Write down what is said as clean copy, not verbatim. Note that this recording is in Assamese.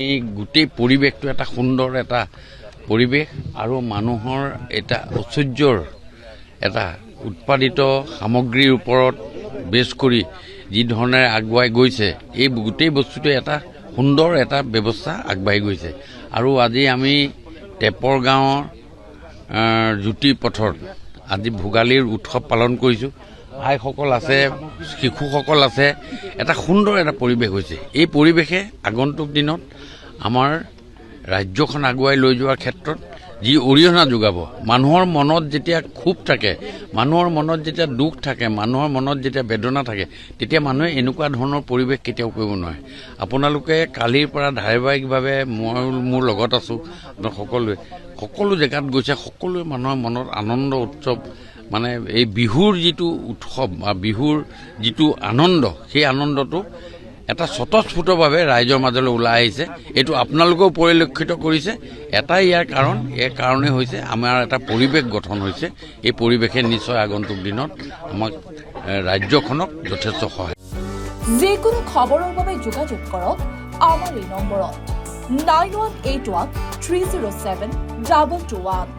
এই গোটেই পৰিৱেশটো এটা সুন্দৰ এটা পৰিৱেশ আৰু মানুহৰ এটা ঐশ্বৰ্যৰ এটা উৎপাদিত সামগ্ৰীৰ ওপৰত বেছ কৰি যি ধৰণে আগুৱাই গৈছে এই গোটেই বস্তুটো এটা সুন্দৰ এটা ব্যৱস্থা আগবাঢ়ি গৈছে আৰু আজি আমি টেপৰ গাঁৱৰ জ্যোতি পথত আজি ভোগালীৰ উৎসৱ পালন কৰিছোঁ। আইসকল আছে, শিশুসকল আছে, এটা সুন্দৰ এটা পৰিৱেশ হৈছে। এই পৰিৱেশে আগন্তুক দিনত আমাৰ ৰাজ্যখন আগুৱাই লৈ যোৱাৰ ক্ষেত্ৰত যি অৰিহণা যোগাব। মানুহৰ মনত যেতিয়া ক্ষোভ থাকে, মানুহৰ মনত যেতিয়া দুখ থাকে, মানুহৰ মনত যেতিয়া বেদনা থাকে, তেতিয়া মানুহে এনেকুৱা ধৰণৰ পৰিৱেশ কেতিয়াও কৰিব নোৱাৰে। আপোনালোকে কালিৰ পৰা ধাৰাবাহিকভাৱে মই মোৰ লগত আছোঁ, সকলো জেগাত গৈছে, সকলোৱে মানুহৰ মনত আনন্দ উৎসৱ মানে এই বিহুৰ যিটো উৎসৱ বা বিহুৰ যিটো আনন্দ, সেই আনন্দটো এটা স্বতঃস্ফূৰ্তভাৱে ৰাইজৰ মাজলৈ ওলাই আহিছে। এইটো আপোনালোকেও পৰিলক্ষিত কৰিছে। এটাই ইয়াৰ কাৰণ, এই কাৰণেই হৈছে আমাৰ এটা পৰিৱেশ গঠন হৈছে। এই পৰিৱেশে নিশ্চয় আগন্তুক দিনত আমাক ৰাজ্যখনক যথেষ্ট সহায়। যিকোনো খবৰৰ বাবে যোগাযোগ কৰক আমাৰ এই নম্বৰত 9181 307 221।